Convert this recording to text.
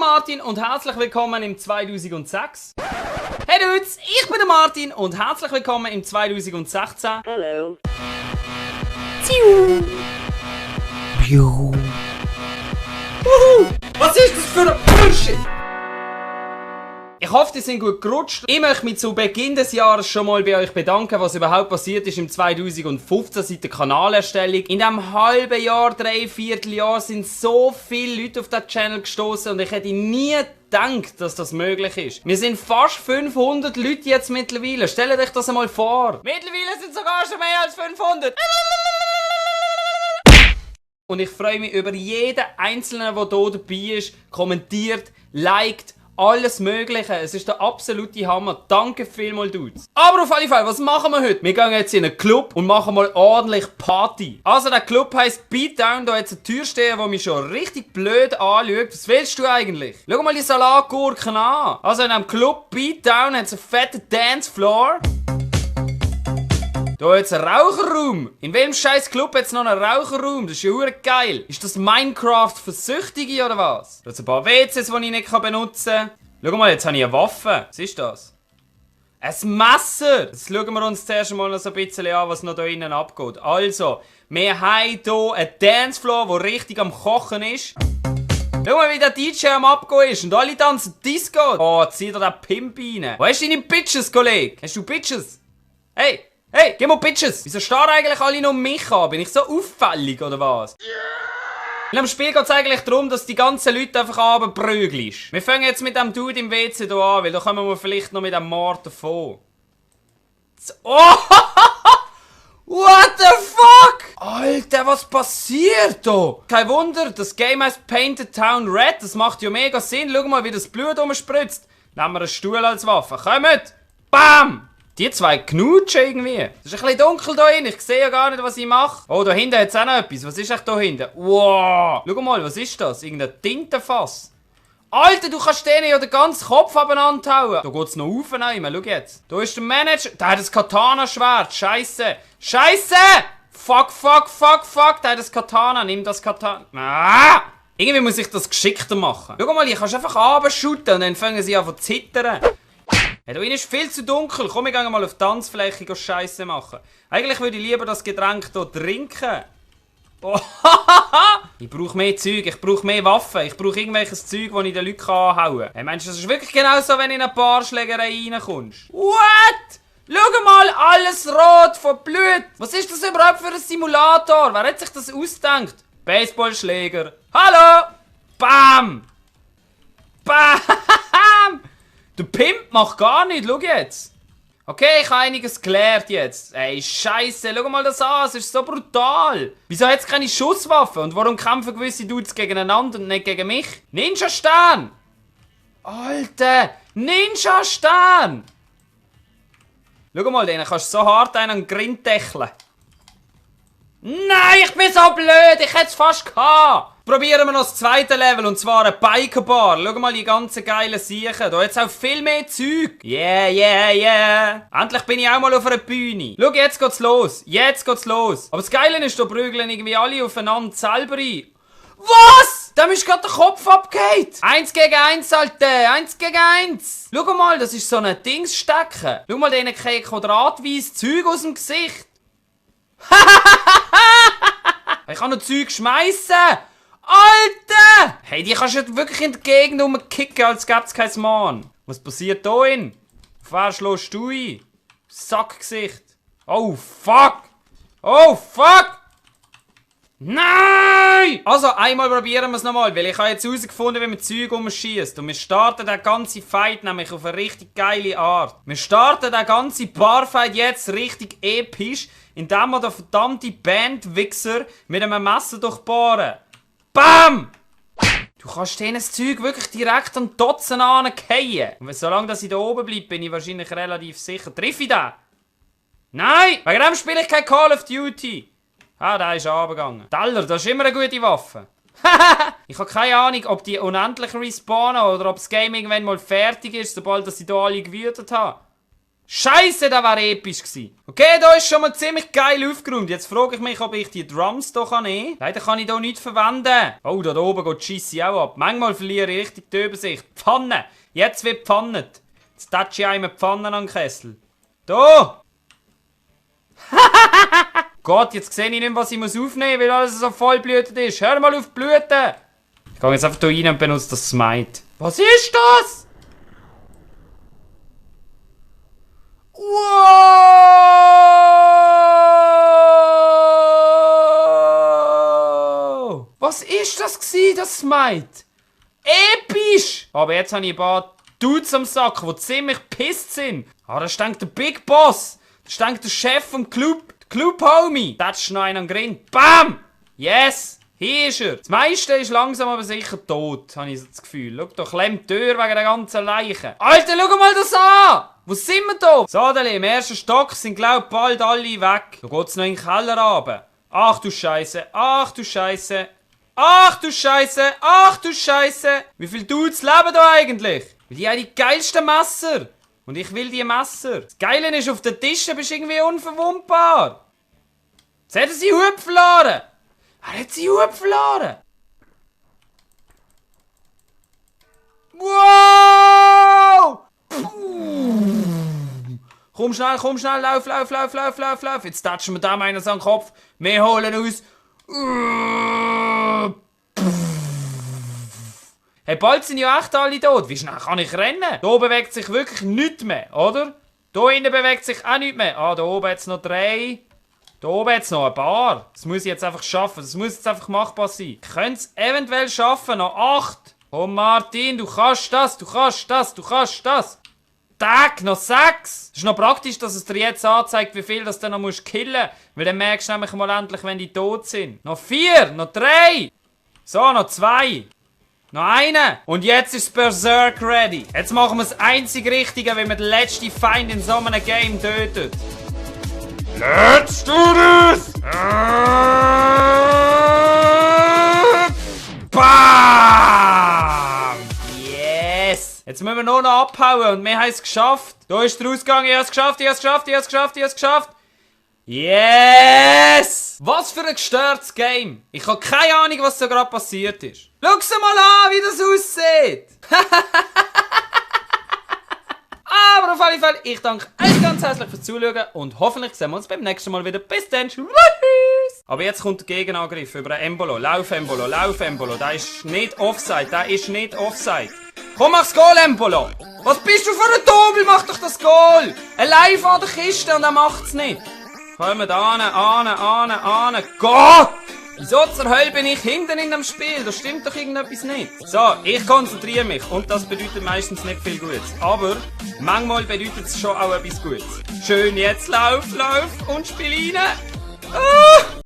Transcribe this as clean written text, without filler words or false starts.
Martin und herzlich willkommen im 2006. Hey Dudes, ich bin der Martin und herzlich willkommen im 2016. Hallo. Was ist das für ein Bullshit? Ich hoffe, die sind gut gerutscht. Ich möchte mich zu Beginn des Jahres schon mal bei euch bedanken, was überhaupt passiert ist im 2015 seit der Kanalerstellung. In diesem halben Jahr, Dreivierteljahr sind so viele Leute auf den Channel gestoßen und ich hätte nie gedacht, dass das möglich ist. Wir sind fast 500 Leute jetzt mittlerweile. Stellt euch das einmal vor. Mittlerweile sind sogar schon mehr als 500. Und ich freue mich über jeden Einzelnen, der hier dabei ist, kommentiert, liked, alles Mögliche. Es ist der absolute Hammer. Danke vielmals, Dudes. Aber auf jeden Fall, was machen wir heute? Wir gehen jetzt in einen Club und machen mal ordentlich Party. Also der Club heisst Beatdown. Da hat eine Türsteher, der mich schon richtig blöd anschaut. Was willst du eigentlich? Schau mal die Salatgurken an. Also in einem Club Beatdown hat es einen fetten Dancefloor. Da jetzt ein Raucherraum. In welchem scheiß Club hat es noch einen Raucherraum? Das ist ja verdammt geil. Ist das Minecraft für Süchtige oder was? Da hat ein paar WCs, die ich nicht benutzen kann. Schau mal, jetzt habe ich eine Waffe. Was ist das? Ein Messer! Jetzt schauen wir uns zuerst mal noch so ein bisschen an, was noch da innen abgeht. Also, wir haben hier einen Dancefloor, der richtig am Kochen ist. Schau mal, wie der DJ am Abgehen ist und alle tanzen Disco. Oh, zieh dir den Pimp rein. Wo hast du deine Bitches, Kollege? Hast du Bitches? Hey! Hey, geh mal Bitches! Wieso starren eigentlich alle noch mich an? Bin ich so auffällig oder was? In dem Spiel geht es eigentlich darum, dass die ganzen Leute einfach runterprügeln. Wir fangen jetzt mit dem Dude im WC hier an, weil da kommen wir vielleicht noch mit dem Mord davon. Oh! What the fuck? Alter, was passiert da? Kein Wunder, das Game heißt Painted Town Red. Das macht ja mega Sinn. Schau mal, wie das Blut rumspritzt. Nehmen wir einen Stuhl als Waffe. Kommt! Bam! Die zwei knutschen irgendwie. Es ist ein bisschen dunkel da drin. Ich sehe ja gar nicht, was ich mache. Oh, da hinten hat es auch noch etwas. Was ist echt da hinten? Wow. Schau mal, was ist das? Irgendein Tintenfass. Alter, du kannst denen ja den ganzen Kopf abeinander hauen. Da geht es noch rauf. Schau jetzt. Da ist der Manager. Der hat das Katana-Schwert. Scheiße. Scheiße! Fuck, fuck, fuck, fuck. Der hat das Katana. Nimm das Katana. Ah! Irgendwie muss ich das geschickter machen. Schau mal, ich kannst einfach runterschütten und dann fangen sie an zu zittern. Hey, da ist viel zu dunkel. Komm, wir gehen mal auf die Tanzfläche Scheiße machen. Eigentlich würde ich lieber das Getränk hier trinken. Oh, ich brauche mehr Zeug, ich brauche mehr Waffen, ich brauche irgendwelches Zeug, das ich den Leuten anhauen kann. Hey, meinst du, das ist wirklich genau so, wenn du in eine Barschlägerei reinkommst? What? Schau mal, alles rot von Blut. Was ist das überhaupt für ein Simulator? Wer hat sich das ausgedacht? Baseballschläger. Hallo! Bam! Bam! Der Pimp macht gar nichts, schau jetzt. Okay, ich habe einiges gelernt jetzt. Ey, Scheiße, schau mal das an, es ist so brutal. Wieso hat es keine Schusswaffen und warum kämpfen gewisse Dudes gegeneinander und nicht gegen mich? Ninja-Stern! Alter, Ninja-Stern! Schau mal, den kannst du so hart einen Grind decheln. Nein, ich bin so blöd, ich hätte es fast gehabt. Probieren wir noch das zweite Level, und zwar eine Bikerbar. Schau mal die ganzen geilen Siechen. Da jetzt auch viel mehr Zeug. Yeah, yeah, yeah. Endlich bin ich auch mal auf einer Bühne. Schau, jetzt geht's los. Jetzt geht's los. Aber das Geile ist, da prügeln irgendwie alle aufeinander selber ein. Was? Dem ist gerade der Kopf abgeht. 1 gegen 1, Alter. 1 gegen 1. Schau mal, das ist so ein Dingsstecken. Schau mal, denen kriegen quadratweise Zeug aus dem Gesicht. Ich kann noch Zeug schmeißen. Alter! Hey, die kannst du wirklich in der Gegend rumkicken, als gäbe es kein Mann. Was passiert da hin? Auf wer schlägst du ein? Sackgesicht. Oh, fuck! Oh, fuck! Nein! Also, einmal probieren wir es nochmal, weil ich habe jetzt herausgefunden, wie man Zeug umschießt. Und wir starten den ganzen Fight nämlich auf eine richtig geile Art. Wir starten den ganzen Barfight jetzt richtig episch, indem wir den verdammten Bandwichser mit einem Messer durchbohren. Bam! Du kannst denen das Zeug wirklich direkt an die Dotzen angehen. Und solange ich da oben bleibe, bin ich wahrscheinlich relativ sicher. Triff ich den? Nein! Wegen dem spiele ich kein Call of Duty. Ah, der ist runtergegangen. Teller, das ist immer eine gute Waffe. Ich habe keine Ahnung, ob die unendlich respawnen oder ob das Game irgendwann mal fertig ist, sobald ich da alle gewütet habe. Scheiße, das war episch gewesen. Okay, da ist schon mal ziemlich geil aufgeräumt. Jetzt frage ich mich, ob ich die Drums hier nehmen kann. Leider kann ich hier nichts verwenden. Oh, da oben geht die Scheisse auch ab. Manchmal verliere ich richtig die Übersicht. Pfanne. Jetzt wird pfannet. Jetzt tatsche ich einmal Pfannen an den Kessel. Da! Gott, jetzt sehe ich nicht mehr, was ich aufnehmen muss, weil alles so voll blütet ist. Hör mal auf blüten! Ich gehe jetzt einfach hier rein und benutze das Smite. Was ist das? Wow! Was ist das gewesen, das Smite? Episch! Aber jetzt habe ich ein paar Dudes am Sack, die ziemlich pisst sind. Ah, da steht der Big Boss. Da steht der Chef vom Club. Der Club-Homie. Das ist noch einer am Grin. Bam! Yes! Hier ist er. Das meiste ist langsam aber sicher tot, habe ich so das Gefühl. Schau, da klemmt die Tür wegen der ganzen Leichen. Alter, schau mal das an! Wo sind wir da? So, im ersten Stock sind, glaube ich, bald alle weg. Da geht's noch in den Keller runter. Ach du Scheiße, ach du Scheiße. Ach du Scheiße, ach du Scheiße. Wie viele Dudes leben da eigentlich? Weil die haben die geilsten Messer. Und ich will die Messer. Das Geile ist, auf den Tischen bist du irgendwie unverwundbar. Jetzt hat er seinen Hut verloren. Er hat seinen Hut verloren. Wow! Komm schnell, lauf. Jetzt tatschen wir dem einen an den Kopf. Wir holen uns. Hey, bald sind ja echt alle tot. Wie schnell kann ich rennen? Da bewegt sich wirklich nichts mehr, oder? Da innen bewegt sich auch nichts mehr. Ah, da oben jetzt noch 3. Da oben jetzt noch ein paar. Das muss ich jetzt einfach schaffen. Das muss jetzt einfach machbar sein. Ich könnte es eventuell schaffen. Noch 8. Oh Martin, du kannst das. Tag, noch 6. Es ist noch praktisch, dass es dir jetzt anzeigt, wie viel das du noch killen musst. Weil dann merkst du nämlich mal endlich, wenn die tot sind. Noch 4, noch 3. So, noch 2. Noch eine. Und jetzt ist Berserk ready. Jetzt machen wir das einzig Richtige, wenn wir den letzten Feind in so einem Game tötet. Let's do this! Bam! Yes! Jetzt müssen wir nur noch abhauen und wir haben es geschafft. Da ist der Ausgang. Ich habe es geschafft. Yes! Was für ein gestörtes Game. Ich habe keine Ahnung, was da gerade passiert ist. Schau's mal an, wie das aussieht. Aber auf alle Fälle, ich danke euch ganz herzlich fürs Zuschauen und hoffentlich sehen wir uns beim nächsten Mal wieder. Bis dann. Tschüss. Aber jetzt kommt der Gegenangriff über den Embolo. Lauf Embolo. Der ist nicht offside. Komm, mach's Goal, Embolo. Was bist du für ein Dobel? Mach doch das Goal. Allein vor der Kiste und er macht's nicht. Kommt an. Gott! Wieso zur Hölle bin ich hinten in dem Spiel? Da stimmt doch irgendetwas nicht. So, ich konzentriere mich und das bedeutet meistens nicht viel Gutes. Aber manchmal bedeutet es schon auch etwas Gutes. Schön jetzt lauf und spiel rein. Ah!